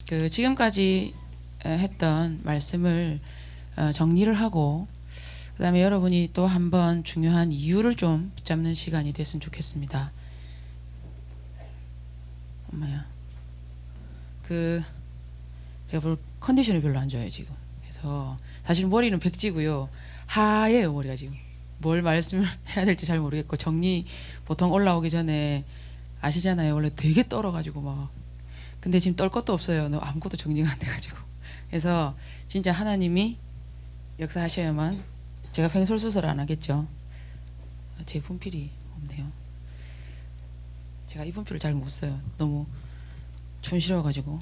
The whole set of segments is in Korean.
그 지금까지 했던 말씀을 정리를 하고 그다음에 여러분이 또 한번 중요한 이유를 좀 붙잡는 시간이 됐으면 좋겠습니다. 엄마야, 그 제가 볼 컨디션이 별로 안 좋아요 지금. 그래서 사실 머리는 백지고요, 하얘요 머리가 지금. 뭘 말씀을 해야 될지 잘 모르겠고, 정리 보통 올라오기 전에 아시잖아요, 원래 되게 떨어가지고 막. 근데 지금 떨 것도 없어요. 너 아무것도 정리가 안 돼가지고. 그래서 진짜 하나님이 역사하셔야만. 제가 횡설수설 안 하겠죠. 제 분필이 없네요. 제가 이 분필을 잘 못 써요. 너무 촌스러워가지고.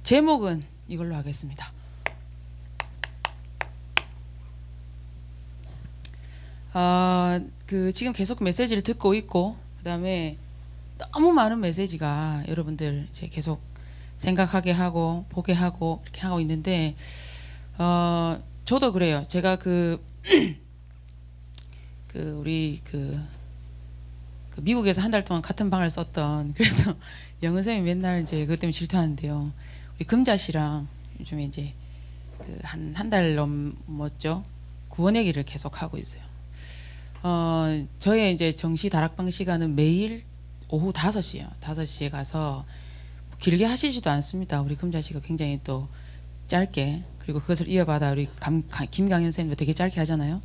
제목은 이걸로 하겠습니다. 그 지금 계속 메시지를 듣고 있고, 그 다음에 너무 많은 메시지가 여러분들 이제 계속 생각하게 하고 보게 하고 이렇게 하고 있는데, 저도 그래요. 제가 우리 미국에서 한 달 동안 같은 방을 썼던, 그래서 영은 선생님이 맨날 이제 그것 때문에 질투하는데요. 우리 금자 씨랑 요즘에 이제 한 달 넘었죠. 구원 얘기를 계속 하고 있어요. 저의 이제 정시 다락방 시간은 매일 오후 5시요. 5시에 가서 길게 하시지도 않습니다. 우리 금자 씨가 굉장히 또 짧게, 그리고 그것을 이어받아 우리 김강현 선생님도 되게 짧게 하잖아요.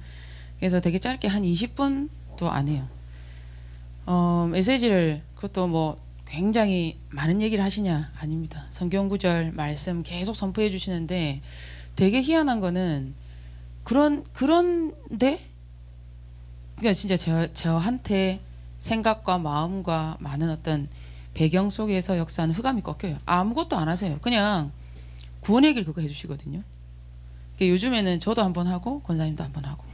그래서 되게 짧게 한 20분도 안 해요. 메시지를, 그것도 뭐 굉장히 많은 얘기를 하시냐? 아닙니다. 성경 구절 말씀 계속 선포해 주시는데, 되게 희한한 거는 그런데 그러니까 진짜 저한테 생각과 마음과 많은 어떤 배경 속에서 역사하는 흑암이 꺾여요. 아무것도 안 하세요. 그냥 구원 얘기를 그거 해주시거든요. 요즘에는 저도 한번 하고 권사님도 한번 하고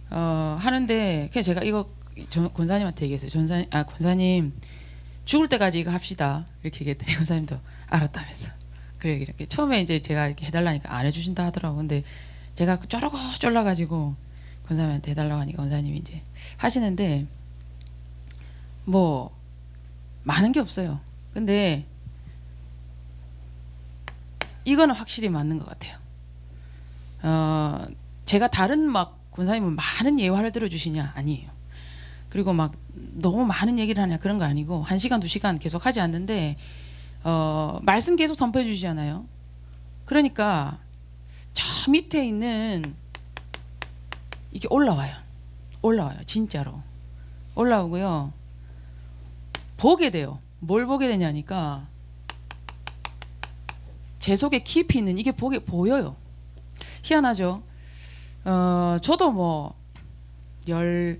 하는데, 그냥 제가 이거 권사님한테 얘기했어요. 권사님 죽을 때까지 이거 합시다 이렇게 얘기했더니 권사님도 알았다면서. 그래, 이렇게 처음에 이제 제가 이렇게 해달라니까 안 해주신다 하더라고. 근데 제가 쫄고 쫄라가지고 권사님한테 해달라고 하니까 권사님이 이제 하시는데, 뭐 많은 게 없어요. 근데 이거는 확실히 맞는 것 같아요. 제가 다른 막 권사님은 많은 예화를 들어주시냐? 아니에요. 그리고 막 너무 많은 얘기를 하냐? 그런 거 아니고 1시간 2시간 계속 하지 않는데 말씀 계속 선포해 주시잖아요. 그러니까 저 밑에 있는 이게 올라와요. 진짜로 올라오고요. 보게 돼요. 뭘 보게 되냐니까, 제 속에 깊이 있는 이게 보여요. 희한하죠. 저도 뭐 19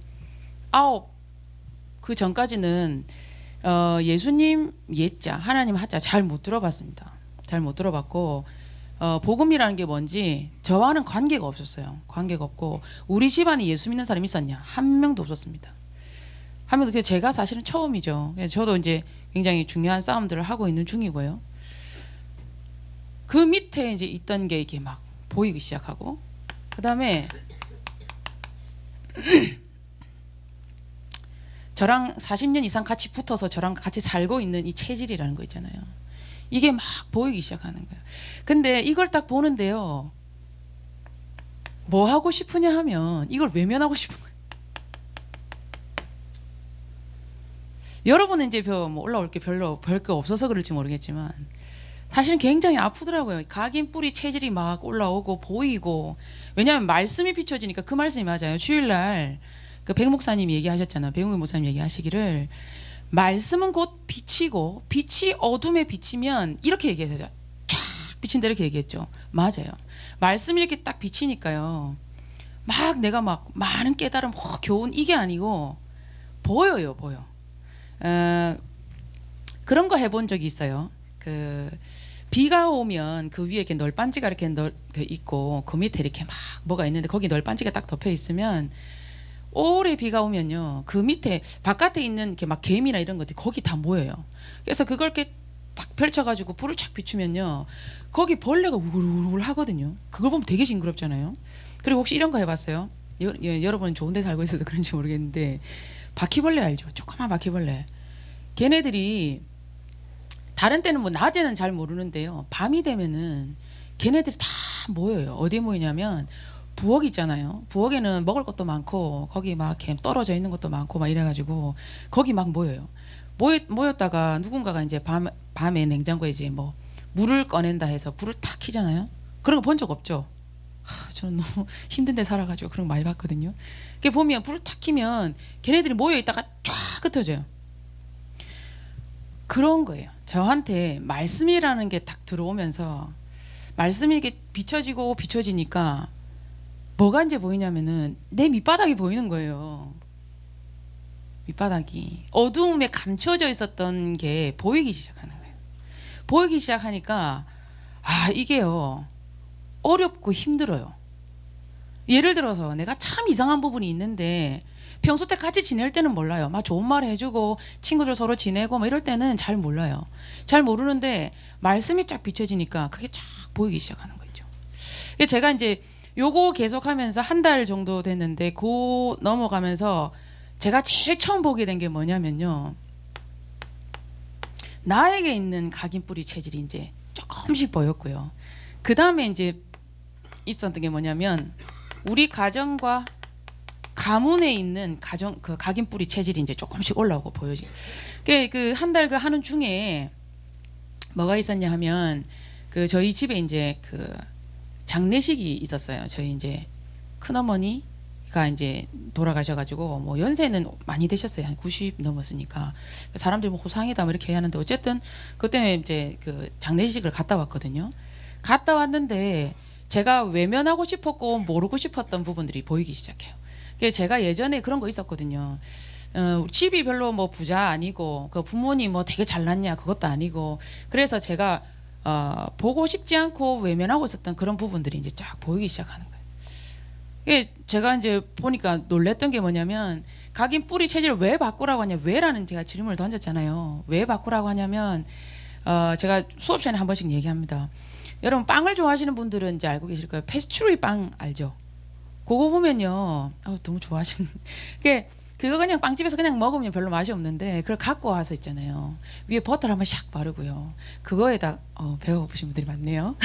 그 전까지는 예수님 예자 하나님 하자 잘 못 들어봤습니다. 잘 못 들어봤고, 복음이라는 게 뭔지 저와는 관계가 없었어요. 관계가 없고, 우리 집안에 예수 믿는 사람이 있었냐? 한 명도 없었습니다. 한 명도. 제가 사실은 처음이죠. 저도 이제 굉장히 중요한 싸움들을 하고 있는 중이고요. 그 밑에 이제 있던 게 이게 막 보이기 시작하고, 그 다음에 저랑 40년 이상 같이 붙어서 저랑 같이 살고 있는 이 체질이라는 거 있잖아요. 이게 막 보이기 시작하는 거예요. 근데 이걸 딱 보는데요, 뭐 하고 싶으냐 하면 이걸 외면하고 싶은 거예요. 여러분은 이제 뭐 올라올 게 별로 별거 없어서 그럴지 모르겠지만 사실은 굉장히 아프더라고요. 각인 뿌리 체질이 막 올라오고 보이고. 왜냐하면 말씀이 비춰지니까. 그 말씀이 맞아요. 주일날 그 백 목사님이 얘기하셨잖아요. 백웅희 목사님 얘기하시기를, 말씀은 곧 빛이고 빛이 어둠에 비치면, 이렇게 얘기하셨죠. 쫙 비친다 이렇게 얘기했죠. 맞아요. 말씀이 이렇게 딱 비치니까요, 막 내가 막 많은 깨달음, 교훈 이게 아니고 보여요. 그런 거 해본 적이 있어요. 비가 오면 그 위에 이렇게 널빤지가 이렇게 있고, 그 밑에 이렇게 막 뭐가 있는데 거기 널빤지가 딱 덮여 있으면, 오래 비가 오면요, 그 밑에 바깥에 있는 이렇게 막 개미나 이런 것들이 거기 다 모여요. 그래서 그걸 이렇게 딱 펼쳐가지고 불을 착 비추면요, 거기 벌레가 우글우글 하거든요. 그걸 보면 되게 징그럽잖아요. 그리고 혹시 이런 거 해봤어요? 여러분은 좋은 데 살고 있어서 그런지 모르겠는데, 바퀴벌레 알죠? 조그만 바퀴벌레. 걔네들이 다른 때는 뭐 낮에는 잘 모르는데요. 밤이 되면은 걔네들이 다 모여요. 어디에 모이냐면 부엌 있잖아요. 부엌에는 먹을 것도 많고 거기 막 이렇게 떨어져 있는 것도 많고 막 이래가지고 거기 막 모여요. 모였다가 누군가가 이제 밤에 냉장고에 이제 뭐 물을 꺼낸다 해서 불을 탁 켜잖아요. 그런 거 본 적 없죠? 저는 너무 힘든데 살아가지고 그런 거 많이 봤거든요. 그게 보면 불을 탁 켜면 걔네들이 모여 있다가 쫙 흩어져요. 그런 거예요. 저한테 말씀이라는 게 딱 들어오면서 말씀이 이게 비춰지고 비춰지니까 뭐가 이제 보이냐면은 내 밑바닥이 보이는 거예요. 밑바닥이 어두움에 감춰져 있었던 게 보이기 시작하는 거예요. 보이기 시작하니까 이게요 어렵고 힘들어요. 예를 들어서 내가 참 이상한 부분이 있는데 평소 때 같이 지낼 때는 몰라요. 막 좋은 말 해주고 친구들 서로 지내고 막 이럴 때는 잘 몰라요. 잘 모르는데 말씀이 쫙 비춰지니까 그게 쫙 보이기 시작하는 거죠. 제가 이제 요거 계속하면서 한 달 정도 됐는데 그 넘어가면서 제가 제일 처음 보게 된 게 뭐냐면요. 나에게 있는 각인뿌리 체질이 이제 조금씩 보였고요. 그 다음에 이제 있었던 게 뭐냐면 우리 가정과 가문에 있는 그 각인뿌리 체질이 이제 조금씩 올라오고 보여지. 그 한 달 그 하는 중에 뭐가 있었냐 하면 그 저희 집에 이제 그 장례식이 있었어요. 저희 이제 큰어머니가 이제 돌아가셔가지고 뭐 연세는 많이 되셨어요. 한 90 넘었으니까 사람들이 뭐 호상이다 뭐 이렇게 하는데 어쨌든 그때 이제 그 장례식을 갔다 왔거든요. 갔다 왔는데 제가 외면하고 싶었고 모르고 싶었던 부분들이 보이기 시작해요. 제가 예전에 그런 거 있었거든요. 집이 별로 뭐 부자 아니고 그 부모님 뭐 되게 잘났냐 그것도 아니고 그래서 제가 보고 싶지 않고 외면하고 있었던 그런 부분들이 이제 쫙 보이기 시작하는 거예요. 제가 이제 보니까 놀랬던 게 뭐냐면 각인 뿌리 체질을 왜 바꾸라고 하냐 왜라는 제가 질문을 던졌잖아요. 왜 바꾸라고 하냐면 제가 수업 시간에 한 번씩 얘기합니다. 여러분 빵을 좋아하시는 분들은 이제 알고 계실 거예요. 페스츄리 빵 알죠? 그거 보면요. 너무 좋아하시는 그거 그냥 빵집에서 그냥 먹으면 별로 맛이 없는데 그걸 갖고 와서 있잖아요. 위에 버터를 한번 샥 바르고요. 그거에다 배가 고프신 분들이 많네요.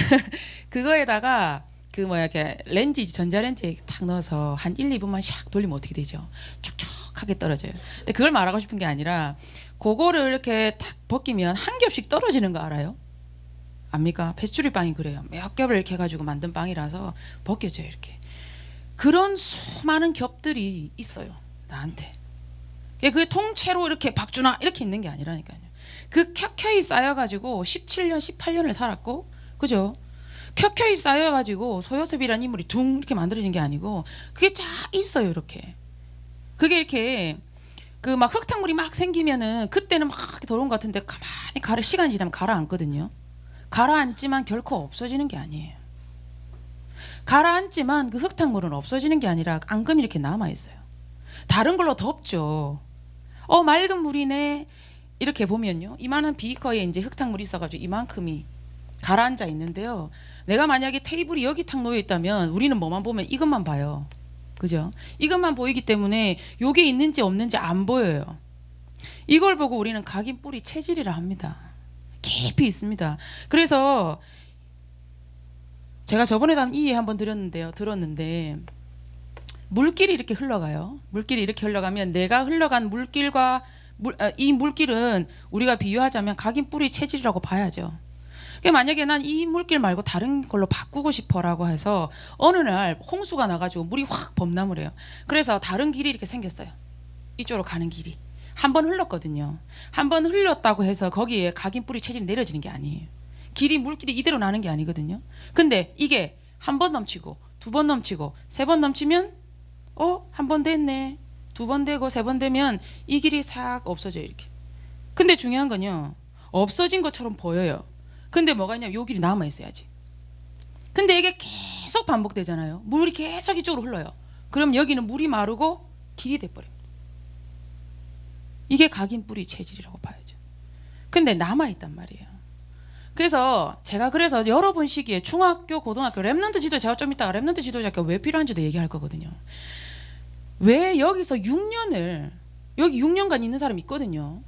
그거에다가 그 이렇게 전자레인지에 탁 넣어서 한 1, 2분만 샥 돌리면 어떻게 되죠? 촉촉하게 떨어져요. 근데 그걸 말하고 싶은 게 아니라 그거를 이렇게 탁 벗기면 한 겹씩 떨어지는 거 알아요? 압니까? 페스츄리 빵이 그래요. 몇 겹을 이렇게 해가지고 만든 빵이라서 벗겨져요. 이렇게. 그런 수많은 겹들이 있어요. 나한테. 그게 통째로 이렇게 박주나 이렇게 있는 게 아니라니까요. 그 켜켜이 쌓여가지고 17년, 18년을 살았고, 그죠? 켜켜이 쌓여가지고 소요섭이라는 인물이 둥 이렇게 만들어진 게 아니고, 그게 쫙 있어요, 이렇게. 그게 이렇게 그 막 흙탕물이 막 생기면은 그때는 막 더러운 것 같은데 가만히 시간이 지나면 가라앉거든요. 가라앉지만 결코 없어지는 게 아니에요. 가라앉지만 그 흙탕물은 없어지는 게 아니라 앙금이 이렇게 남아 있어요. 다른 걸로 덮죠. 맑은 물이네. 이렇게 보면요. 이만한 비커에 이제 흙탕물이 있어가지고 이만큼이 가라앉아 있는데요. 내가 만약에 테이블이 여기 탁 놓여 있다면 우리는 뭐만 보면 이것만 봐요. 그죠? 이것만 보이기 때문에 요게 있는지 없는지 안 보여요. 이걸 보고 우리는 각인 뿌리 체질이라 합니다. 깊이 있습니다. 그래서 제가 저번에도 한번 들었는데 물길이 이렇게 흘러가요. 물길이 이렇게 흘러가면 내가 흘러간 물길과 이 물길은 우리가 비유하자면 각인 뿌리 체질이라고 봐야죠. 만약에 난 이 물길 말고 다른 걸로 바꾸고 싶어라고 해서 어느 날 홍수가 나가지고 물이 확 범람을 해요. 그래서 다른 길이 이렇게 생겼어요. 이쪽으로 가는 길이. 한 번 흘렀거든요. 한 번 흘렀다고 해서 거기에 각인 뿌리 체질이 내려지는 게 아니에요. 물길이 이대로 나는 게 아니거든요. 근데 이게 한 번 넘치고 두 번 넘치고 세 번 넘치면 한 번 됐네. 두 번 되고 세 번 되면 이 길이 싹 없어져요. 이렇게. 근데 중요한 건요. 없어진 것처럼 보여요. 근데 뭐가 있냐면 요 길이 남아 있어야지. 근데 이게 계속 반복되잖아요. 물이 계속 이쪽으로 흘러요. 그럼 여기는 물이 마르고 길이 돼버려요. 이게 각인 뿌리 체질이라고 봐야죠. 근데 남아 있단 말이에요. 그래서 여러 번 시기에 중학교, 고등학교, 랩넌트 지도 제가 좀 이따가 랩넌트 지도자가 왜 필요한지도 얘기할 거거든요. 왜 여기서 6년간 있는 사람이 있거든요.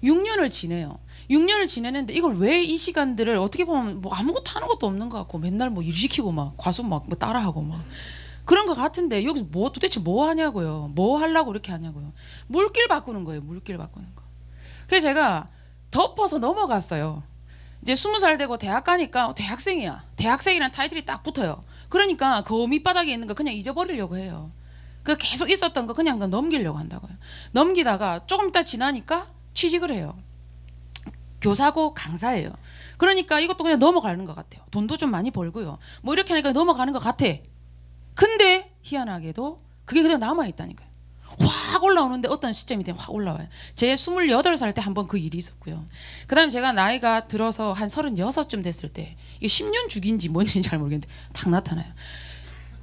6년을 지내요. 6년을 지내는데 이걸 왜 이 시간들을 어떻게 보면 뭐 아무것도 하는 것도 없는 것 같고 맨날 뭐 일 시키고 막 과수 막 뭐 따라하고 막 그런 것 같은데 여기서 뭐 도대체 뭐 하냐고요. 뭐 하려고 이렇게 하냐고요. 물길 바꾸는 거예요. 물길 바꾸는 거. 그래서 제가 덮어서 넘어갔어요. 이제 20살 되고 대학 가니까 대학생이야. 대학생이라는 타이틀이 딱 붙어요. 그러니까 그 밑바닥에 있는 거 그냥 잊어버리려고 해요. 그 계속 있었던 거 그냥 넘기려고 한다고요. 넘기다가 조금 있다 지나니까 취직을 해요. 교사고 강사예요. 그러니까 이것도 그냥 넘어가는 것 같아요. 돈도 좀 많이 벌고요. 뭐 이렇게 하니까 넘어가는 것 같아. 근데 희한하게도 그게 그대로 남아있다니까요. 확 올라오는데 어떤 시점이 되면 확 올라와요. 제 28살 때 한번 그 일이 있었고요. 그 다음에 제가 나이가 들어서 한 36쯤 됐을 때 이게 10년 주기인지 뭔지 잘 모르겠는데 딱 나타나요.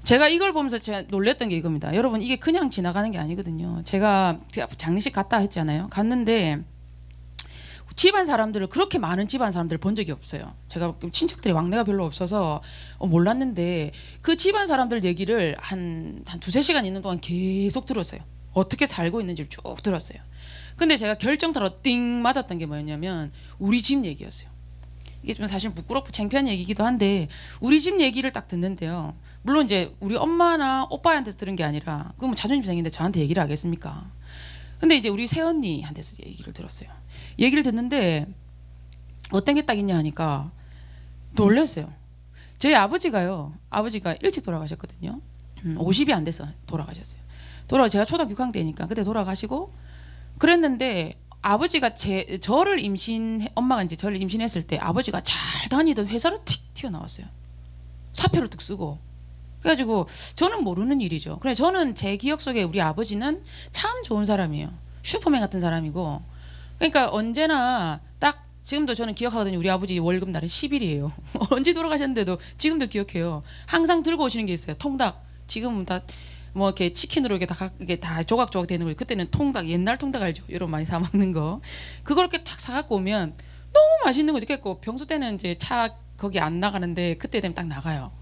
제가 이걸 보면서 제가 놀랬던 게 이겁니다. 여러분 이게 그냥 지나가는 게 아니거든요. 제가 장례식 갔다 했잖아요. 갔는데 집안 사람들을 그렇게 많은 집안 사람들을 본 적이 없어요. 제가 친척들이 왕래가 별로 없어서 몰랐는데 그 집안 사람들 얘기를 한 두세 시간 있는 동안 계속 들었어요. 어떻게 살고 있는지를 쭉 들었어요. 근데 제가 결정타로 띵 맞았던 게 뭐였냐면 우리 집 얘기였어요. 이게 좀 사실 부끄럽고 창피한 얘기이기도 한데 우리 집 얘기를 딱 듣는데요. 물론 이제 우리 엄마나 오빠한테서 들은 게 아니라 그건 뭐 자존심 생긴데 저한테 얘기를 하겠습니까? 근데 이제 우리 새언니한테서 얘기를 들었어요. 얘기를 듣는데 어떤 게 딱 있냐 하니까 놀랐어요. 저희 아버지가요. 아버지가 일찍 돌아가셨거든요. 50이 안 돼서 돌아가셨어요. 제가 초등학교 6학년 때니까 그때 돌아가시고 그랬는데 아버지가 저를 엄마가 이제 저를 임신했을 때 아버지가 잘 다니던 회사를 틱 튀어나왔어요. 사표를 뜩 쓰고. 그래가지고 저는 모르는 일이죠. 그래 저는 제 기억 속에 우리 아버지는 참 좋은 사람이에요. 슈퍼맨 같은 사람이고. 그러니까 언제나 딱 지금도 저는 기억하거든요. 우리 아버지 월급 날은 10일이에요. 언제 돌아가셨는데도 지금도 기억해요. 항상 들고 오시는 게 있어요. 통닭. 지금은 다 뭐 이렇게 치킨으로 이게 다 조각조각 되는 거예요. 그때는 통닭, 옛날 통닭 알죠? 여러분 많이 사 먹는 거. 그걸 이렇게 탁 사갖고 오면 너무 맛있는 거 있겠고 평소 때는 이제 차 거기 안 나가는데 그때 되면 딱 나가요.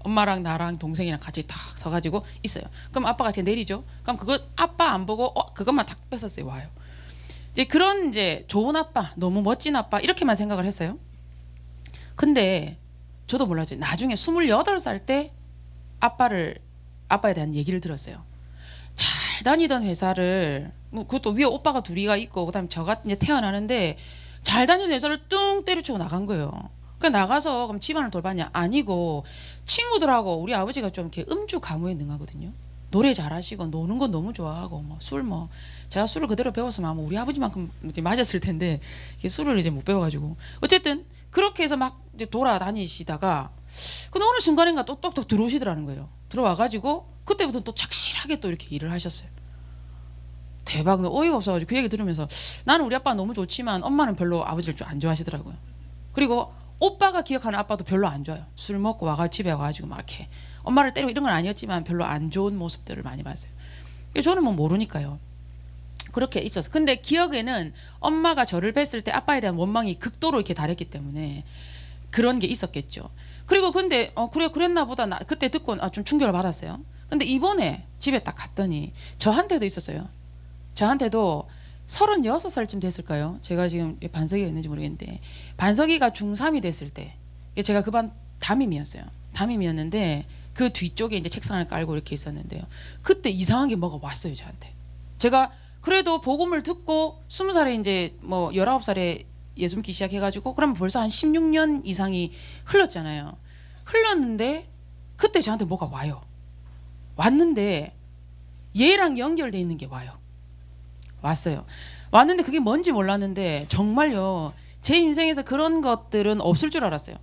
엄마랑 나랑 동생이랑 같이 탁 서가지고 있어요. 그럼 아빠가 이렇게 내리죠. 그럼 그거 아빠 안 보고 그것만 탁 뺏었어요. 와요. 이제 그런 이제 좋은 아빠, 너무 멋진 아빠 이렇게만 생각을 했어요. 근데 저도 몰랐죠. 나중에 28살 때 아빠에 대한 얘기를 들었어요. 잘 다니던 회사를 뭐 그것도 위에 오빠가 둘이가 있고 그다음에 저가 이제 태어나는데 잘 다니던 회사를 뚱 때려치고 나간 거예요. 그러니까 나가서 그럼 집안을 돌봤냐? 아니고 친구들하고 우리 아버지가 좀 이렇게 음주 가무에 능하거든요. 노래 잘하시고 노는 건 너무 좋아하고 제가 술을 그대로 배웠으면 아마 우리 아버지만큼 이제 맞았을 텐데 술을 이제 못 배워가지고 어쨌든 그렇게 해서 막 이제 돌아다니시다가 근데 어느 순간인가 또 똑똑 들어오시더라는 거예요. 들어와가지고 그때부터 또 착실하게 또 이렇게 일을 하셨어요. 대박. 어이가 없어가지고 그 얘기 들으면서 나는 우리 아빠 너무 좋지만 엄마는 별로 아버지를 좀 안 좋아하시더라고요. 그리고 오빠가 기억하는 아빠도 별로 안 좋아요. 술 먹고 와가 집에 와가지고 막 이렇게 엄마를 때리고 이런 건 아니었지만 별로 안 좋은 모습들을 많이 봤어요. 저는 뭐 모르니까요. 그렇게 있었어. 근데 기억에는 엄마가 저를 뵀을 때 아빠에 대한 원망이 극도로 이렇게 다르기 때문에 그런 게 있었겠죠. 그리고 근데 그래 그랬나 보다 나 그때 듣고 좀 충격을 받았어요. 근데 이번에 집에 딱 갔더니 저한테도 있었어요. 저한테도 36살쯤 됐을까요? 제가 지금 반석이가 있는지 모르겠는데 반석이가 중3이 됐을 때 제가 그 반 담임이었어요. 담임이었는데 그 뒤쪽에 이제 책상을 깔고 이렇게 있었는데요. 그때 이상한 게 뭐가 왔어요, 저한테. 제가 그래도 복음을 듣고 20살에 이제 뭐 19살에 예수 믿기 시작해가지고 그러면 벌써 한 16년 이상이 흘렀잖아요. 흘렀는데 그때 저한테 뭐가 와요. 왔는데 얘랑 연결돼 있는 게 와요. 왔어요. 왔는데 그게 뭔지 몰랐는데 정말요. 제 인생에서 그런 것들은 없을 줄 알았어요.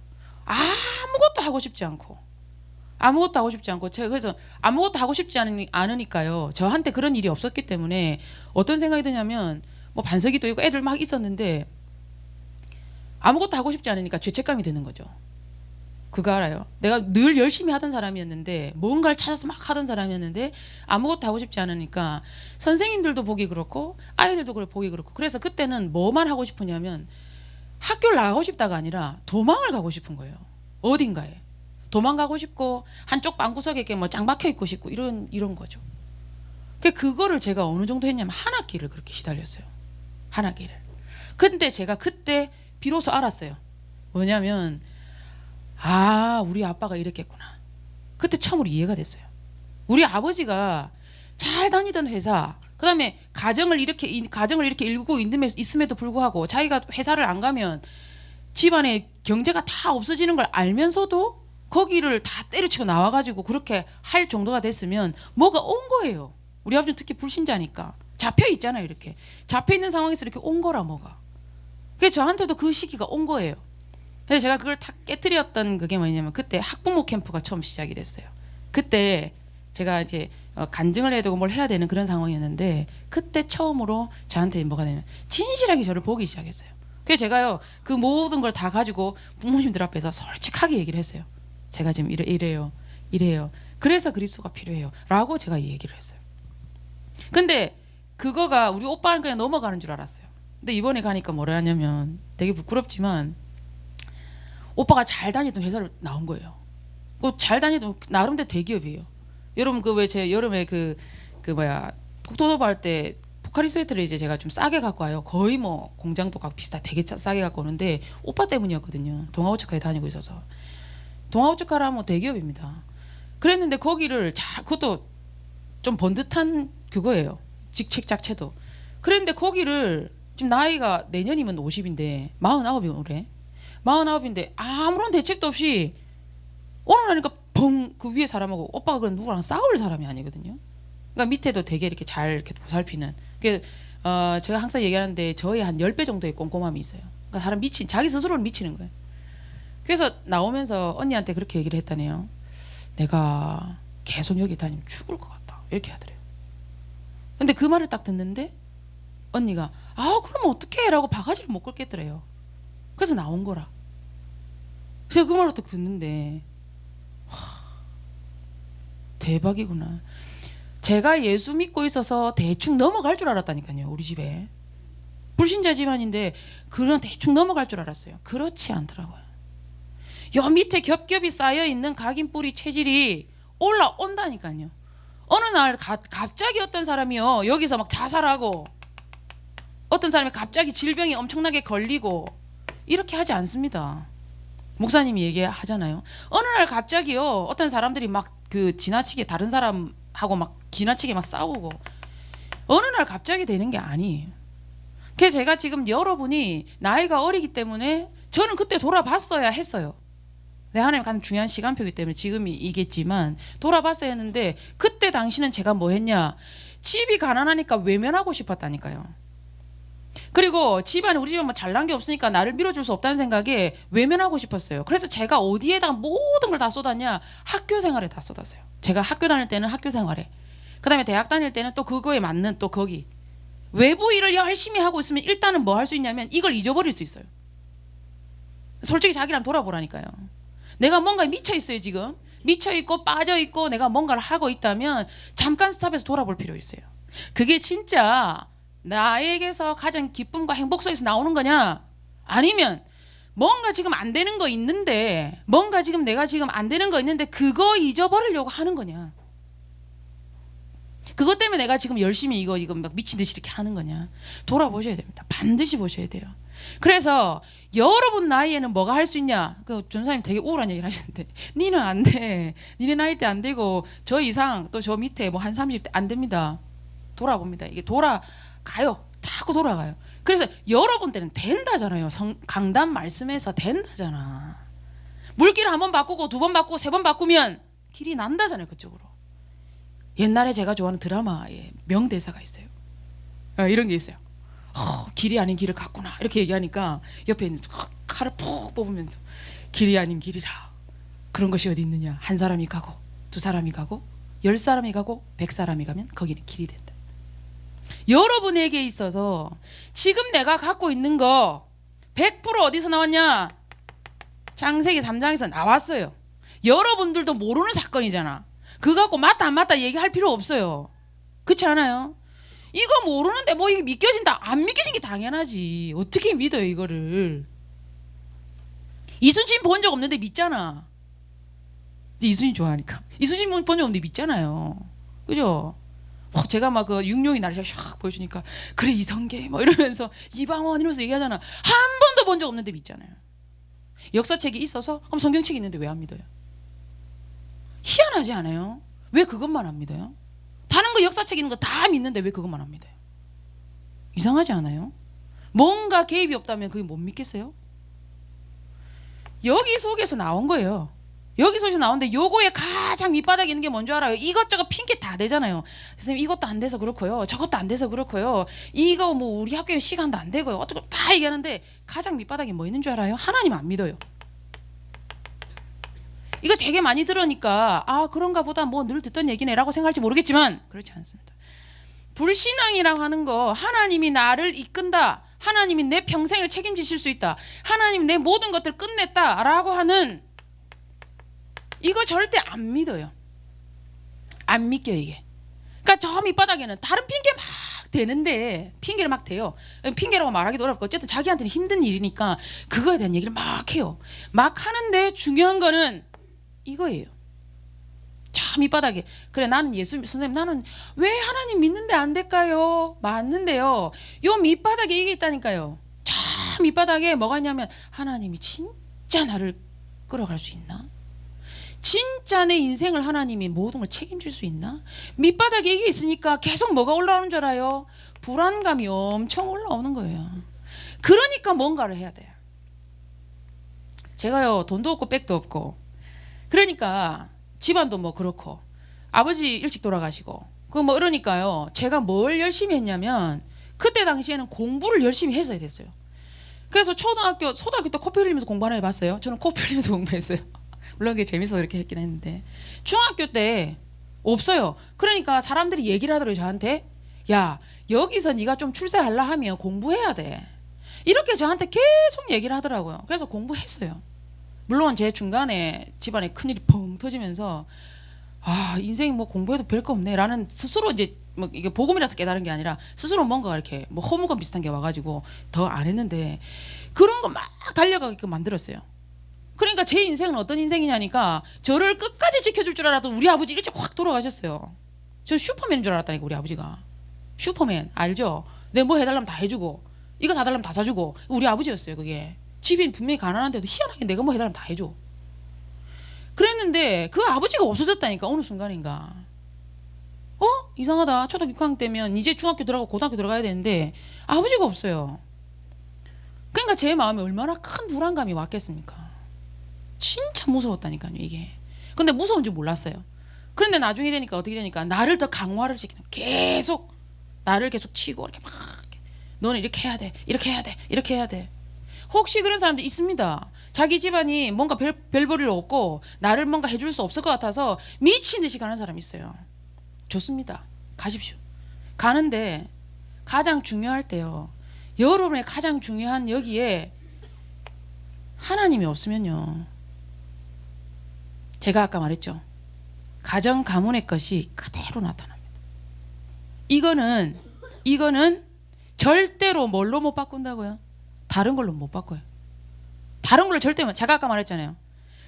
아무것도 하고 싶지 않고 제가 그래서 아무것도 하고 싶지 않으니까요. 저한테 그런 일이 없었기 때문에 어떤 생각이 드냐면 뭐 반석이도 있고 애들 막 있었는데 아무것도 하고 싶지 않으니까 죄책감이 드는 거죠. 그거 알아요? 내가 늘 열심히 하던 사람이었는데 뭔가를 찾아서 막 하던 사람이었는데 아무것도 하고 싶지 않으니까 선생님들도 보기 그렇고 아이들도 보기 그렇고 그래서 그때는 뭐만 하고 싶으냐면 학교를 나가고 싶다가 아니라 도망을 가고 싶은 거예요. 어딘가에 도망가고 싶고 한쪽 방구석에 이렇게 뭐 짱 박혀 있고 싶고 이런 거죠. 그거를 제가 어느 정도 했냐면 한 학기를 그렇게 시달렸어요. 한 학기를. 근데 제가 그때 비로소 알았어요. 뭐냐면 우리 아빠가 이랬겠구나. 그때 처음으로 이해가 됐어요. 우리 아버지가 잘 다니던 회사, 그다음에 가정을 이렇게 일구고 있음에도 불구하고 자기가 회사를 안 가면 집안의 경제가 다 없어지는 걸 알면서도 거기를 다 때려치고 나와가지고 그렇게 할 정도가 됐으면 뭐가 온 거예요. 우리 아버지는 특히 불신자니까 잡혀 있잖아요. 이렇게 잡혀 있는 상황에서 이렇게 온 거라 뭐가. 그래서 저한테도 그 시기가 온 거예요. 그래서 제가 그걸 다 깨트렸던 그게 뭐냐면 그때 학부모 캠프가 처음 시작이 됐어요. 그때 제가 이제 간증을 해야 되고 뭘 해야 되는 그런 상황이었는데 그때 처음으로 저한테 뭐가 되냐면 진실하게 저를 보기 시작했어요. 그래서 제가요 그 모든 걸 다 가지고 부모님들 앞에서 솔직하게 얘기를 했어요. 제가 지금 이래요. 그래서 그리스도가 필요해요. 라고 제가 이 얘기를 했어요. 근데 그거가 우리 오빠는 그냥 넘어가는 줄 알았어요. 근데 이번에 가니까 뭐라 하냐면 되게 부끄럽지만 오빠가 잘 다니던 회사를 나온 거예요. 잘 다니던 나름대로 대기업이에요. 여러분 그 왜 제 여름에 그 폭도도바 할 때 포카리 스웨트를 이제 제가 좀 싸게 갖고 와요. 거의 뭐 공장도 비슷하게 되게 싸게 갖고 오는데 오빠 때문이었거든요. 동아오츠카에 다니고 있어서. 동아오츠카라 뭐 대기업입니다. 그랬는데 거기를 그것도 좀 번듯한 그거예요. 직책 자체도. 그랬는데 거기를 지금 나이가 내년이면 50인데 49이 올해 49인데 아무런 대책도 없이 어느 날이니까 그 위에 사람하고 오빠가 그런 누구랑 싸울 사람이 아니거든요. 그러니까 밑에도 되게 이렇게 잘 이렇게 보살피는. 제가 항상 얘기하는데 저희 한 10배 정도의 꼼꼼함이 있어요. 그러니까 사람 자기 스스로를 미치는 거예요. 그래서 나오면서 언니한테 그렇게 얘기를 했다네요. 내가 계속 여기 다니면 죽을 것 같다. 이렇게 하더래요. 근데 그 말을 딱 듣는데 언니가 그러면 어떡해 라고 바가지를 못 긁겠더래요. 그래서 나온 거라. 제가 그 말을 딱 듣는데 대박이구나. 제가 예수 믿고 있어서 대충 넘어갈 줄 알았다니까요. 우리 집에 불신자 집안인데 그런 대충 넘어갈 줄 알았어요. 그렇지 않더라고요. 요 밑에 겹겹이 쌓여있는 각인 뿌리 체질이 올라온다니까요. 어느 날 갑자기 어떤 사람이요 여기서 막 자살하고 어떤 사람이 갑자기 질병이 엄청나게 걸리고 이렇게 하지 않습니다. 목사님이 얘기하잖아요. 어느 날 갑자기요 어떤 사람들이 막 지나치게 다른 사람하고 막 지나치게 막 싸우고 어느 날 갑자기 되는 게 아니에요. 그래서 제가 지금 여러분이 나이가 어리기 때문에 저는 그때 돌아봤어야 했어요. 내 하나님 가장 중요한 시간표이기 때문에 지금이 이겠지만 돌아봤어야 했는데 그때 당시는 제가 뭐 했냐, 집이 가난하니까 외면하고 싶었다니까요. 그리고 집안에 우리 집은 뭐 잘난 게 없으니까 나를 밀어줄 수 없다는 생각에 외면하고 싶었어요. 그래서 제가 어디에다가 모든 걸 다 쏟았냐, 학교 생활에 다 쏟았어요. 제가 학교 다닐 때는 학교 생활에, 그 다음에 대학 다닐 때는 또 그거에 맞는 또 거기 외부 일을 열심히 하고 있으면 일단은 뭐 할 수 있냐면 이걸 잊어버릴 수 있어요. 솔직히 자기랑 돌아보라니까요. 내가 뭔가에 미쳐있어요. 지금 미쳐있고 빠져있고 내가 뭔가를 하고 있다면 잠깐 스탑해서 돌아볼 필요 있어요. 그게 진짜 나에게서 가장 기쁨과 행복 속에서 나오는 거냐, 아니면 뭔가 지금 안 되는 거 있는데, 뭔가 지금 내가 지금 안 되는 거 있는데 그거 잊어버리려고 하는 거냐, 그것 때문에 내가 지금 열심히 이거 막 미친 듯이 이렇게 하는 거냐, 돌아보셔야 됩니다. 반드시 보셔야 돼요. 그래서 여러분 나이에는 뭐가 할 수 있냐, 그 전사님 되게 우울한 얘기를 하셨는데 니는 안 돼, 니네 나이 때 안 되고 저 이상 또 저 밑에 뭐 한 30대 안 됩니다. 돌아봅니다. 이게 돌아가요. 자꾸 돌아가요. 그래서 여러분 때는 된다잖아요. 강단 말씀에서 된다잖아. 물길 한 번 바꾸고 두 번 바꾸고 세 번 바꾸면 길이 난다잖아요. 그쪽으로. 옛날에 제가 좋아하는 드라마에 명대사가 있어요. 이런 게 있어요. 길이 아닌 길을 갔구나 이렇게 얘기하니까 옆에 있는 칼을 푹 뽑으면서 길이 아닌 길이라, 그런 것이 어디 있느냐, 한 사람이 가고 두 사람이 가고 10사람이 가고 100사람이 가면 거기는 길이 된다. 여러분에게 있어서 지금 내가 갖고 있는 거 100% 어디서 나왔냐, 창세기 3장에서 나왔어요. 여러분들도 모르는 사건이잖아. 그거 갖고 맞다 안 맞다 얘기할 필요 없어요. 그렇지 않아요? 이거 모르는데 뭐 이게 믿겨진다, 안 믿겨진 게 당연하지. 어떻게 믿어요 이거를. 이순신 본 적 없는데 믿잖아. 이순신 좋아하니까. 이순신 본 적 없는데 믿잖아요. 그죠? 제가 막 그 육룡이 나를 샥 보여주니까 그래 이성계 뭐 이러면서 이방원 이러면서 얘기하잖아. 한 번도 본 적 없는데 믿잖아요. 역사책이 있어서 그럼 성경책이 있는데 왜 안 믿어요? 희한하지 않아요? 왜 그것만 안 믿어요? 다른 거 역사책 있는 거 다 믿는데 왜 그것만 안 믿어요? 이상하지 않아요? 뭔가 개입이 없다면 그게 못 믿겠어요? 여기 속에서 나온 거예요. 여기 속에서 나오는데 요거에 가장 밑바닥에 있는 게 뭔지 알아요? 이것저것 핑계 다 대잖아요. 선생님 이것도 안 돼서 그렇고요. 저것도 안 돼서 그렇고요. 이거 뭐 우리 학교에 시간도 안 되고요. 어떻게 다 얘기하는데 가장 밑바닥에 뭐 있는 줄 알아요? 하나님 안 믿어요. 이거 되게 많이 들으니까 아 그런가 보다 뭐 늘 듣던 얘기네라고 생각할지 모르겠지만 그렇지 않습니다. 불신앙이라고 하는 거 하나님이 나를 이끈다. 하나님이 내 평생을 책임지실 수 있다. 하나님 내 모든 것들 끝냈다라고 하는 이거 절대 안 믿어요. 안 믿겨요 이게. 그러니까 저 밑바닥에는 다른 핑계 막 대는데 핑계를 막 대요. 핑계라고 말하기도 어렵고 어쨌든 자기한테는 힘든 일이니까 그거에 대한 얘기를 막 해요. 막 하는데 중요한 거는 이거예요. 저 밑바닥에 그래 나는 예수 선생님 나는 왜 하나님 믿는데 안 될까요? 맞는데요. 요 밑바닥에 이게 있다니까요. 저 밑바닥에 뭐가 있냐면 하나님이 진짜 나를 끌어갈 수 있나? 진짜 내 인생을 하나님이 모든 걸 책임질 수 있나? 밑바닥에 이게 있으니까 계속 뭐가 올라오는 줄 알아요? 불안감이 엄청 올라오는 거예요. 그러니까 뭔가를 해야 돼요. 제가요 돈도 없고 백도 없고 그러니까 집안도 뭐 그렇고 아버지 일찍 돌아가시고 그 뭐 이러니까요 제가 뭘 열심히 했냐면 그때 당시에는 공부를 열심히 했어야 됐어요. 그래서 초등학교 때 코피 흘리면서 공부 하나 해봤어요. 저는 코피 흘리면서 공부했어요. 물론 그게 재밌어서 그렇게 했긴 했는데 중학교 때 없어요. 그러니까 사람들이 얘기를 하더라고요 저한테. 야 여기서 네가 좀 출세하려 하면 공부해야 돼. 이렇게 저한테 계속 얘기를 하더라고요. 그래서 공부했어요. 물론 제 중간에 집안에 큰일이 펑 터지면서 아 인생이 뭐 공부해도 별거 없네 라는 스스로 이제 뭐 이게 복음이라서 깨달은 게 아니라 스스로 뭔가 이렇게 뭐 허무감 비슷한 게 와가지고 더 안 했는데 그런 거 막 달려가게끔 만들었어요. 그러니까 제 인생은 어떤 인생이냐니까 저를 끝까지 지켜줄 줄 알았던 우리 아버지 일찍 확 돌아가셨어요. 저 슈퍼맨인 줄 알았다니까 우리 아버지가. 슈퍼맨 알죠? 내 뭐 해달라면 다 해주고 이거 사달라면 다 사주고 우리 아버지였어요 그게. 집이 분명히 가난한데도 희한하게 내가 뭐 해달라면 다 해줘. 그랬는데 그 아버지가 없어졌다니까 어느 순간인가. 이상하다. 초등학교 6학년 때면 이제 중학교 들어가고 고등학교 들어가야 되는데 아버지가 없어요. 그러니까 제 마음에 얼마나 큰 불안감이 왔겠습니까. 진짜 무서웠다니까요 이게. 근데 무서운 줄 몰랐어요. 그런데 나중에 되니까 어떻게 되니까 나를 더 강화를 시키는 계속 나를 계속 치고 이렇게 막 너는 이렇게 해야 돼 이렇게 해야 돼 이렇게 해야 돼. 혹시 그런 사람도 있습니다. 자기 집안이 뭔가 별 볼일 없고 나를 뭔가 해줄 수 없을 것 같아서 미친 듯이 가는 사람이 있어요. 좋습니다. 가십시오. 가는데 가장 중요할 때요. 여러분의 가장 중요한 여기에 하나님이 없으면요. 제가 아까 말했죠. 가정 가문의 것이 그대로 나타납니다. 이거는 절대로 뭘로 못 바꾼다고요? 다른 걸로 못 바꿔요. 다른 걸로 절대 못. 제가 아까 말했잖아요.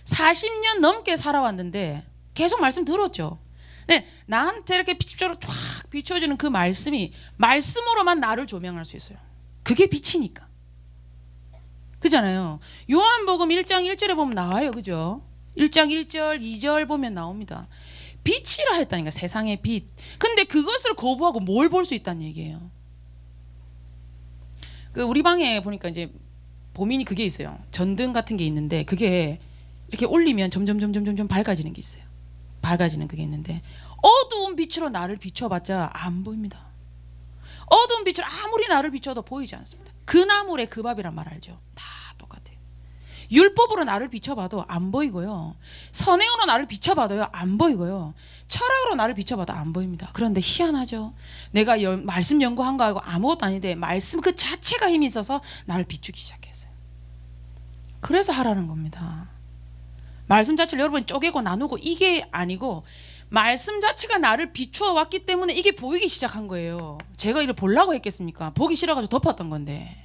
40년 넘게 살아왔는데 계속 말씀 들었죠. 네, 나한테 이렇게 빛으로 쫙 비춰주는 그 말씀이 말씀으로만 나를 조명할 수 있어요. 그게 빛이니까. 그잖아요. 요한복음 1장 1절에 보면 나와요. 그죠? 1장 1절 2절 보면 나옵니다. 빛이라 했다니까 세상의 빛. 근데 그것을 거부하고 뭘 볼 수 있다는 얘기예요. 그 우리 방에 보니까 이제 보민이 그게 있어요. 전등 같은 게 있는데 그게 이렇게 올리면 점점 밝아지는 게 있어요. 밝아지는 그게 있는데 어두운 빛으로 나를 비춰봤자 안 보입니다. 어두운 빛으로 아무리 나를 비춰도 보이지 않습니다. 그 나물의 그 밥이란 말 알죠? 다 똑같아요. 율법으로 나를 비춰봐도 안 보이고요. 선행으로 나를 비춰봐도요 안 보이고요. 철학으로 나를 비춰봐도 안 보입니다. 그런데 희한하죠. 내가 말씀 연구한 거하고 아무것도 아닌데 말씀 그 자체가 힘이 있어서 나를 비추기 시작했어요. 그래서 하라는 겁니다. 말씀 자체를 여러분이 쪼개고 나누고 이게 아니고 말씀 자체가 나를 비추어 왔기 때문에 이게 보이기 시작한 거예요. 제가 이를 보려고 했겠습니까? 보기 싫어가지고 덮었던 건데.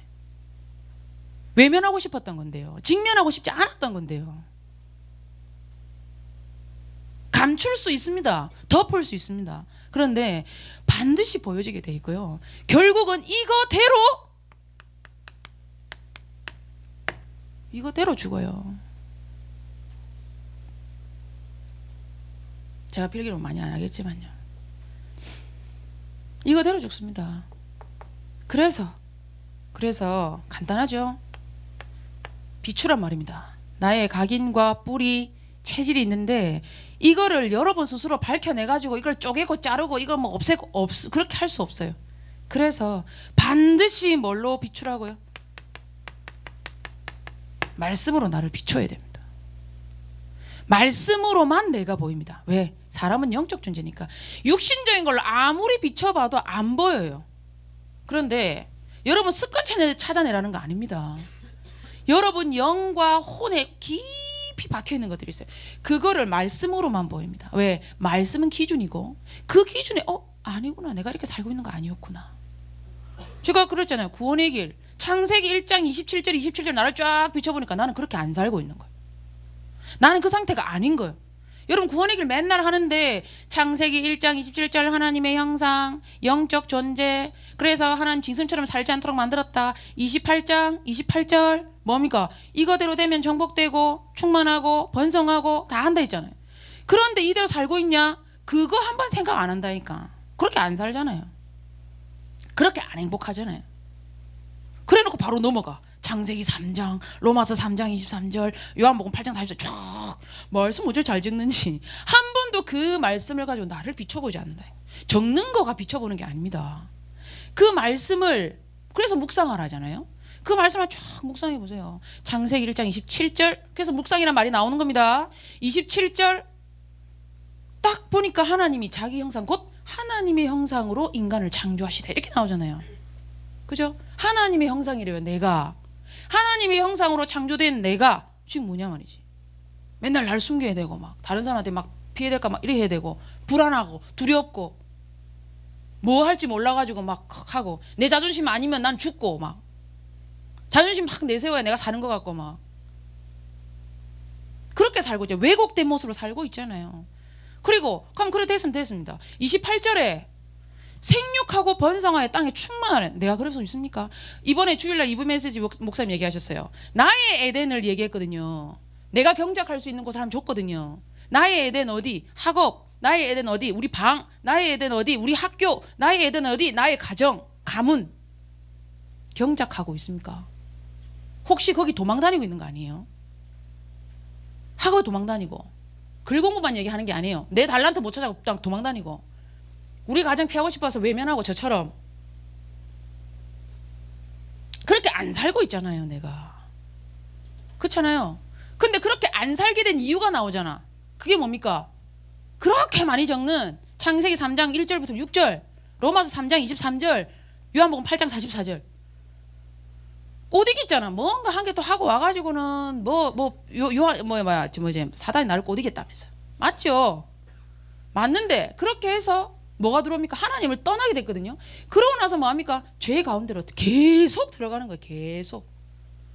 외면하고 싶었던 건데요. 직면하고 싶지 않았던 건데요. 감출 수 있습니다. 덮을 수 있습니다. 그런데 반드시 보여지게 돼 있고요. 결국은 이거대로 죽어요. 제가 필기록 많이 안 하겠지만요. 이거대로 죽습니다. 그래서 간단하죠. 비추란 말입니다. 나의 각인과 뿌리, 체질이 있는데 이거를 여러분 스스로 밝혀내가지고 이걸 쪼개고 자르고 이걸 뭐 없애고 그렇게 할 수 없어요. 그래서 반드시 뭘로 비추라고요? 말씀으로 나를 비춰야 됩니다. 말씀으로만 내가 보입니다. 왜? 사람은 영적 존재니까. 육신적인 걸로 아무리 비춰봐도 안 보여요. 그런데 여러분 습관 찾아내라는 거 아닙니다. 여러분 영과 혼에 깊이 박혀있는 것들이 있어요. 그거를 말씀으로만 보입니다. 왜? 말씀은 기준이고 그 기준에 아니구나, 내가 이렇게 살고 있는 거 아니었구나. 제가 그랬잖아요. 구원의 길 창세기 1장 27절 나를 쫙 비춰보니까 나는 그렇게 안 살고 있는 거예요. 나는 그 상태가 아닌 거예요. 여러분 구원의 길 맨날 하는데 창세기 1장 27절 하나님의 형상, 영적 존재, 그래서 하나님 짐승처럼 살지 않도록 만들었다. 28장 28절 뭡니까? 이거대로 되면 정복되고 충만하고 번성하고 다 한다 했잖아요. 그런데 이대로 살고 있냐? 그거 한번 생각 안 한다니까. 그렇게 안 살잖아요. 그렇게 안 행복하잖아요. 그래놓고 바로 넘어가. 창세기 3장, 로마서 3장 23절, 요한복음 8장 40절 쫙 말씀 어째 잘 적는지 한 번도 그 말씀을 가지고 나를 비춰보지 않는다. 적는 거가 비춰보는 게 아닙니다. 그 말씀을 그래서 묵상을 하잖아요. 그 말씀을 쫙 묵상해 보세요. 창세기 1장 27절 그래서 묵상이란 말이 나오는 겁니다. 27절 딱 보니까 하나님이 자기 형상 곧 하나님의 형상으로 인간을 창조하시다 이렇게 나오잖아요. 그죠? 하나님의 형상이래요. 내가 하나님의 형상으로 창조된 내가 지금 뭐냐 말이지. 맨날 날 숨겨야 되고 막 다른 사람한테 막 피해될까 막 이래 해야 되고 불안하고 두렵고 뭐 할지 몰라가지고 막 하고 내 자존심 아니면 난 죽고 막 자존심 막 내세워야 내가 사는 것 같고 막 그렇게 살고 있죠. 왜곡된 모습으로 살고 있잖아요. 그리고 그럼 그래 됐습니다. 28절에 생육하고 번성하여 땅에 충만하래. 내가 그럴 수 있습니까? 이번에 주일날 이브 메시지 목사님 얘기하셨어요. 나의 에덴을 얘기했거든요. 내가 경작할 수 있는 곳을 한번 줬거든요. 나의 에덴 어디? 학업. 나의 에덴 어디? 우리 방. 나의 에덴 어디? 우리 학교. 나의 에덴 어디? 나의 가정, 가문. 경작하고 있습니까? 혹시 거기 도망 다니고 있는 거 아니에요? 학업 도망 다니고 글 공부만 얘기하는 게 아니에요. 내 달란트 못 찾아고 도망 다니고 우리 가정 피하고 싶어서 외면하고 저처럼 그렇게 안 살고 있잖아요. 내가 그렇잖아요. 근데 그렇게 안 살게 된 이유가 나오잖아. 그게 뭡니까? 그렇게 많이 적는 창세기 3장 1절부터 6절, 로마서 3장 23절, 요한복음 8장 44절 꼬디기 있잖아. 뭔가 한 개 또 하고 와가지고는 사단이 나를 꼬디겠다면서. 맞죠? 맞는데 그렇게 해서 뭐가 들어옵니까? 하나님을 떠나게 됐거든요. 그러고 나서 뭐합니까? 죄 가운데로 계속 들어가는 거예요. 계속.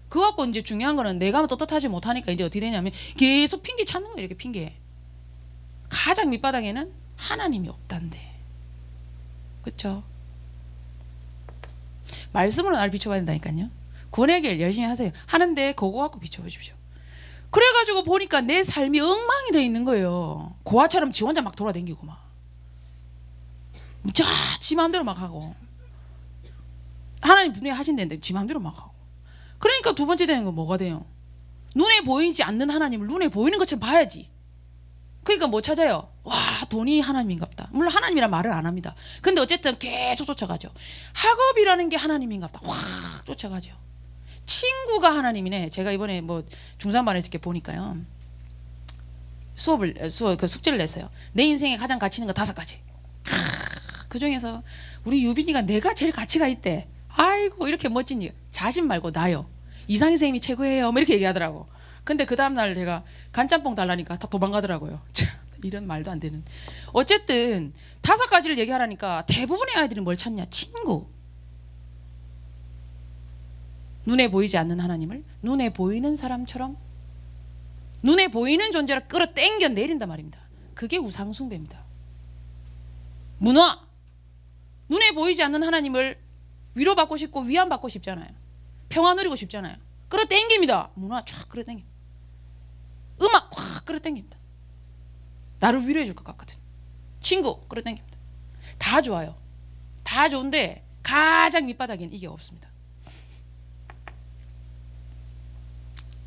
그거 갖고 이제 중요한 거는 내가 떳떳하지 못하니까 이제 어떻게 되냐면 계속 핑계 찾는 거예요. 이렇게 핑계. 가장 밑바닥에는 하나님이 없단데. 그렇죠? 말씀으로 나를 비춰봐야 된다니까요. 구원의 길 열심히 하세요. 하는데 그거 갖고 비춰보십시오. 그래가지고 보니까 내 삶이 엉망이 돼 있는 거예요. 고아처럼 지 혼자 막 돌아다니고 막. 지 마음대로 막 하고 하나님 분명히 하신다는데 지 마음대로 막 하고 그러니까 두 번째 되는 건 뭐가 돼요? 눈에 보이지 않는 하나님을 눈에 보이는 것처럼 봐야지. 그러니까 뭐 찾아요? 와 돈이 하나님인갑다. 물론 하나님이란 말을 안 합니다. 근데 어쨌든 계속 쫓아가죠. 학업이라는 게 하나님인갑다. 확 쫓아가죠. 친구가 하나님이네. 제가 이번에 뭐 중3반에서 이렇게 보니까요. 그 숙제를 냈어요. 내 인생에 가장 가치 있는 거 5가지. 그 중에서 우리 유빈이가 내가 제일 가치가 있대. 아이고 이렇게 멋진 일. 자신 말고 나요. 이상희 선생님이 최고예요. 뭐 이렇게 얘기하더라고. 근데 그 다음날 제가 간짬뽕 달라니까 다 도망가더라고요. 이런 말도 안 되는. 어쨌든 5가지를 얘기하라니까 대부분의 아이들이 뭘 찾냐? 친구. 눈에 보이지 않는 하나님을 눈에 보이는 사람처럼 눈에 보이는 존재를 끌어당겨 내린단 말입니다. 그게 우상숭배입니다. 문화, 눈에 보이지 않는 하나님을 위로받고 싶고 위안받고 싶잖아요. 평화 누리고 싶잖아요. 끌어당깁니다. 문화 쫙 끌어당깁니다. 음악 확 끌어당깁니다. 나를 위로해 줄 것 같거든. 친구 끌어당깁니다. 다 좋아요. 다 좋은데 가장 밑바닥에는 이게 없습니다.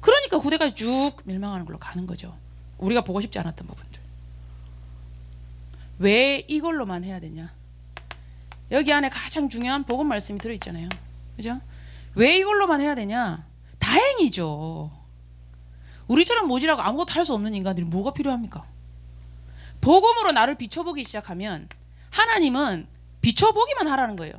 그러니까 후대까지 쭉 멸망하는 걸로 가는 거죠. 우리가 보고 싶지 않았던 부분들. 왜 이걸로만 해야 되냐? 여기 안에 가장 중요한 복음 말씀이 들어있잖아요. 그죠? 왜 이걸로만 해야 되냐? 다행이죠. 우리처럼 모질하고 아무것도 할 수 없는 인간들이 뭐가 필요합니까? 복음으로 나를 비춰보기 시작하면 하나님은 비춰보기만 하라는 거예요.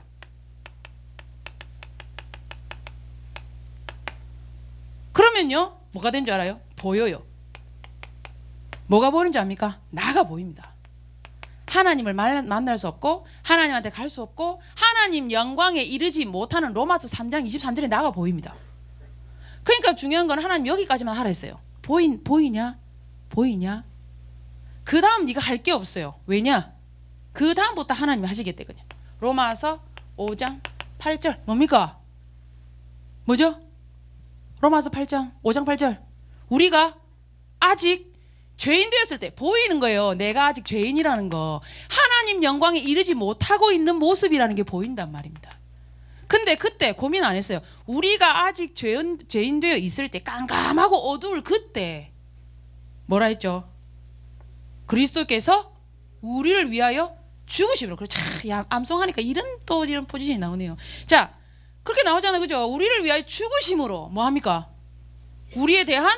그러면요, 뭐가 된 줄 알아요? 보여요. 뭐가 보이는지 압니까? 나가 보입니다. 하나님을 만날 수 없고 하나님한테 갈 수 없고 하나님 영광에 이르지 못하는 로마서 3장 23절에 나가 보입니다. 그러니까 중요한 건 하나님 여기까지만 하라 했어요. 보이냐? 보이냐? 그 다음 네가 할 게 없어요. 왜냐? 그 다음부터 하나님이 하시겠대거든요. 로마서 5장 8절 뭡니까? 뭐죠? 로마서 8장 5장 8절 우리가 아직 죄인 되었을 때 보이는 거예요. 내가 아직 죄인이라는 거. 하나님 영광에 이르지 못하고 있는 모습이라는 게 보인단 말입니다. 근데 그때 고민 안 했어요. 우리가 아직 죄인 되어 있을 때 깜깜하고 어두울 그때 뭐라 했죠? 그리스도께서 우리를 위하여 죽으시므로. 그렇죠. 암송하니까 이런 포지션이 나오네요. 자, 그렇게 나오잖아요. 그죠? 우리를 위하여 죽으심으로 뭐 합니까? 우리에 대한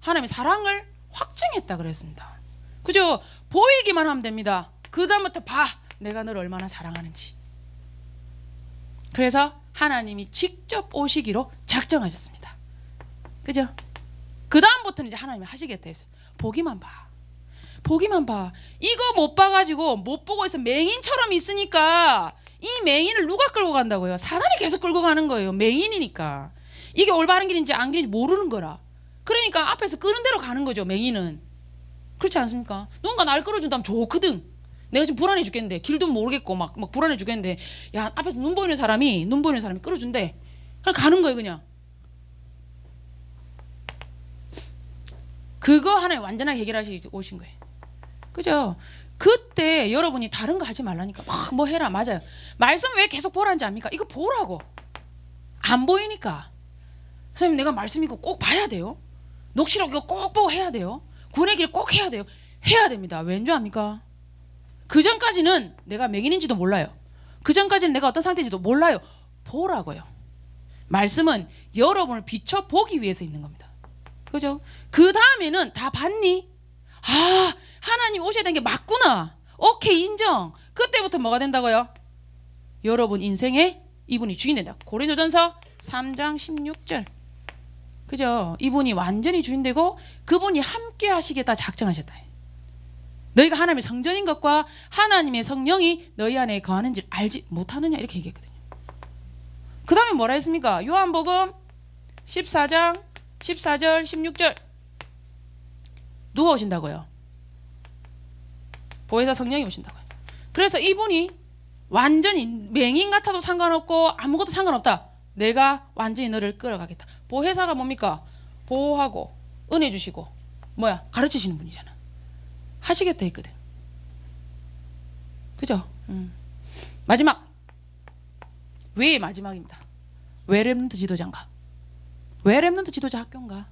하나님의 사랑을 확증했다 그랬습니다. 그죠? 보이기만 하면 됩니다. 그 다음부터 봐. 내가 너를 얼마나 사랑하는지. 그래서 하나님이 직접 오시기로 작정하셨습니다. 그죠? 그 다음부터는 이제 하나님이 하시겠다 했어요. 보기만 봐. 보기만 봐. 이거 못 봐가지고 못 보고 있어 맹인처럼 있으니까 이 맹인을 누가 끌고 간다고요? 사단이 계속 끌고 가는 거예요. 맹인이니까. 이게 올바른 길인지 안 길인지 모르는 거라. 그러니까 앞에서 끄는 대로 가는 거죠. 맹인은. 그렇지 않습니까? 누군가 날 끌어준다면 좋거든. 내가 지금 불안해 죽겠는데 길도 모르겠고 막 불안해 죽겠는데 야 앞에서 눈 보이는 사람이 끌어준대. 그냥 가는 거예요. 그냥. 그거 하나님 완전하게 해결하시고 오신 거예요. 그죠? 그때 여러분이 다른 거 하지 말라니까 막 뭐 해라. 맞아요. 말씀 왜 계속 보라는지 압니까? 이거 보라고. 안 보이니까. 선생님 내가 말씀 이거 꼭 봐야 돼요. 녹취록 이거 꼭 보고 해야 돼요. 구원의 길 꼭 해야 돼요. 해야 됩니다. 왠 줄 압니까? 그 전까지는 내가 맹인인지도 몰라요. 그 전까지는 내가 어떤 상태인지도 몰라요. 보라고요. 말씀은 여러분을 비춰보기 위해서 있는 겁니다. 그죠? 그 다음에는 다 봤니? 아, 하나님 오셔야 되는 게 맞구나. 오케이, 인정. 그때부터 뭐가 된다고요? 여러분 인생에 이분이 주인 된다. 고린도전서 3장 16절. 그죠? 이분이 완전히 주인 되고 그분이 함께 하시겠다 작정하셨다. 너희가 하나님의 성전인 것과 하나님의 성령이 너희 안에 거하는지 알지 못하느냐 이렇게 얘기했거든요. 그 다음에 뭐라 했습니까? 요한복음 14장 14절 16절 누가 오신다고요? 보혜사 성령이 오신다고요. 그래서 이분이 완전히 맹인 같아도 상관없고 아무것도 상관없다. 내가 완전히 너를 끌어가겠다. 보혜사가 뭡니까? 보호하고 은혜 주시고 뭐야? 가르치시는 분이잖아. 하시겠다 했거든. 그죠? 마지막. 왜 마지막입니다. 왜 렘넌트 지도자인가? 왜 렘넌트 지도자 학교인가?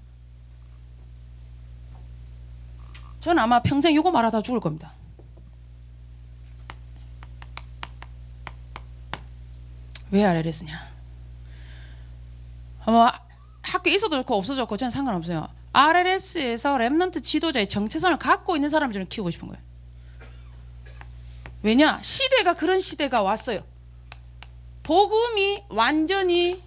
저는 아마 평생 이거 말하다 죽을 겁니다. 왜 RLS냐? 아마 학교에 있어도 좋고 없어도 좋고 저는 상관없어요. RLS에서 렘넌트 지도자의 정체성을 갖고 있는 사람을 저는 키우고 싶은 거예요. 왜냐? 시대가 그런 시대가 왔어요. 복음이 완전히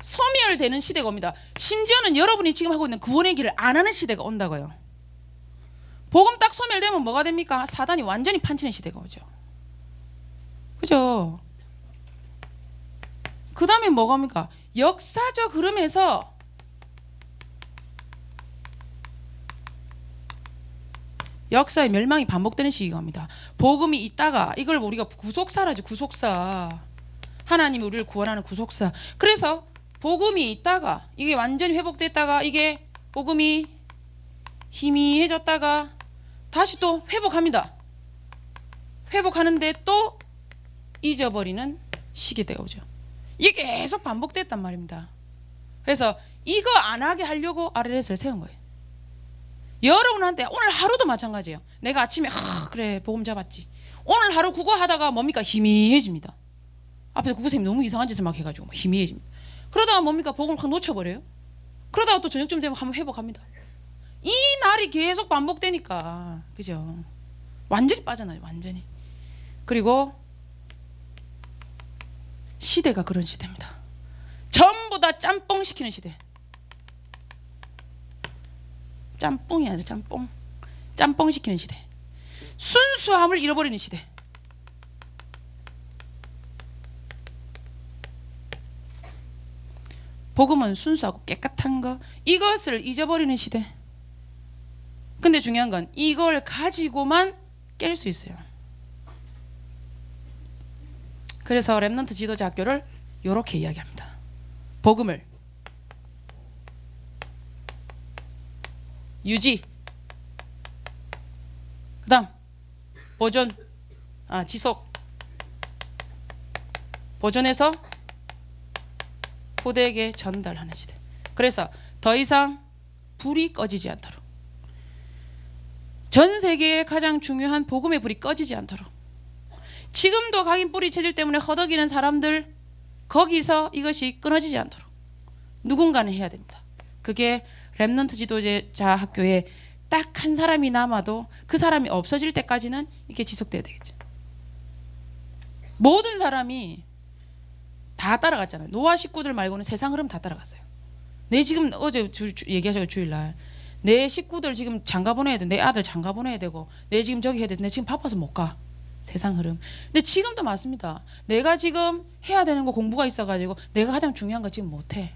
소멸되는 시대가 옵니다. 심지어는 여러분이 지금 하고 있는 구원의 길을 안 하는 시대가 온다고요. 복음 딱 소멸되면 뭐가 됩니까? 사단이 완전히 판치는 시대가 오죠. 그죠? 그 다음에 뭐가 옵니까? 역사적 흐름에서 역사의 멸망이 반복되는 시기가 옵니다. 복음이 있다가 이걸 우리가 구속사라지, 구속사. 하나님이 우리를 구원하는 구속사. 그래서 복음이 있다가 이게 완전히 회복됐다가 이게 복음이 희미해졌다가 다시 또 회복합니다. 회복하는데 또 잊어버리는 시기대가 오죠. 이게 계속 반복됐단 말입니다. 그래서 이거 안 하게 하려고 RLS를 세운 거예요. 여러분한테 오늘 하루도 마찬가지예요. 내가 아침에 그래 복음 잡았지. 오늘 하루 그거 하다가 뭡니까? 희미해집니다. 앞에서 국어선생님이 너무 이상한 짓을 막 해가지고 막 희미해집니다. 그러다가 뭡니까? 복음을 확 놓쳐버려요. 그러다가 또 저녁쯤 되면 한번 회복합니다. 이 날이 계속 반복되니까, 그죠? 완전히 빠져나요. 완전히. 그리고 시대가 그런 시대입니다. 전부 다 짬뽕 시키는 시대. 짬뽕이 아니라 짬뽕. 짬뽕 시키는 시대. 순수함을 잃어버리는 시대. 복음은 순수하고 깨끗한 거, 이것을 잊어버리는 시대. 근데 중요한 건 이걸 가지고만 깰 수 있어요. 그래서 렘넌트 지도자 학교를 이렇게 이야기합니다. 복음을 유지, 그 다음 보존, 지속, 보존해서 후대에게 전달하는 시대. 그래서 더 이상 불이 꺼지지 않도록, 전 세계에 가장 중요한 복음의 불이 꺼지지 않도록, 지금도 각인 뿌리 체질 때문에 허덕이는 사람들 거기서 이것이 끊어지지 않도록 누군가는 해야 됩니다. 그게 렘넌트 지도자 학교에 딱 한 사람이 남아도 그 사람이 없어질 때까지는 이게 지속돼야 되겠죠. 모든 사람이 다 따라갔잖아요. 노아 식구들 말고는 세상 흐름 다 따라갔어요. 내 지금 어제 얘기하셔서 주일날 내 식구들 지금 장가 보내야 돼. 내 아들 장가 보내야 되고 내 지금 저기 해야 돼. 내 지금 바빠서 못 가. 세상 흐름. 근데 지금도 맞습니다. 내가 지금 해야 되는 거 공부가 있어가지고 내가 가장 중요한 거 지금 못해.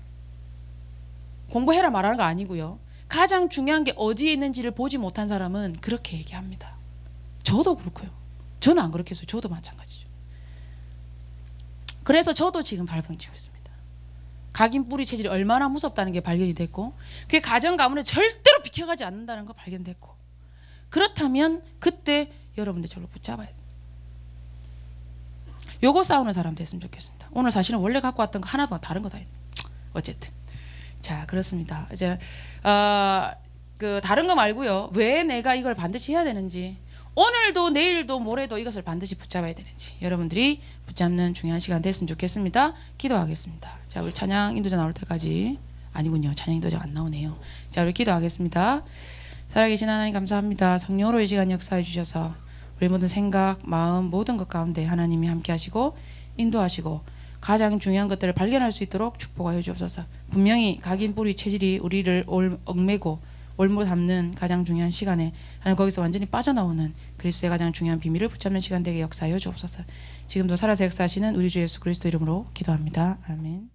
공부해라 말하는 거 아니고요. 가장 중요한 게 어디에 있는지를 보지 못한 사람은 그렇게 얘기합니다. 저도 그렇고요. 저는 안 그렇게 했어요. 저도 마찬가지죠. 그래서 저도 지금 발병치고 있습니다. 각인 뿌리 체질이 얼마나 무섭다는 게 발견이 됐고, 그게 가정 가문에 절대로 비켜가지 않는다는 거 발견됐고, 그렇다면 그때 여러분들 저를 붙잡아야 돼요. 요거 싸우는 사람 됐으면 좋겠습니다. 오늘 사실은 원래 갖고 왔던 거 하나도 다른 거 다 있네. 어쨌든 자 그렇습니다. 이제 그 다른 거 말고요. 왜 내가 이걸 반드시 해야 되는지, 오늘도 내일도 모레도 이것을 반드시 붙잡아야 되는지 여러분들이 붙잡는 중요한 시간 됐으면 좋겠습니다. 기도하겠습니다. 자 우리 찬양 인도자 나올 때까지, 아니군요. 찬양 인도자가 안 나오네요. 자 우리 기도하겠습니다. 살아계신 하나님 감사합니다. 성령으로 이 시간 역사해 주셔서 우리 모든 생각, 마음, 모든 것 가운데 하나님이 함께 하시고 인도하시고 가장 중요한 것들을 발견할 수 있도록 축복하여 주옵소서. 분명히 각인 뿌리 체질이 우리를 얽매고 올무 담는 가장 중요한 시간에 하나님 거기서 완전히 빠져나오는 그리스도의 가장 중요한 비밀을 붙잡는 시간 되게 역사하여 주옵소서. 지금도 살아서 역사하시는 우리 주 예수 그리스도 이름으로 기도합니다. 아멘.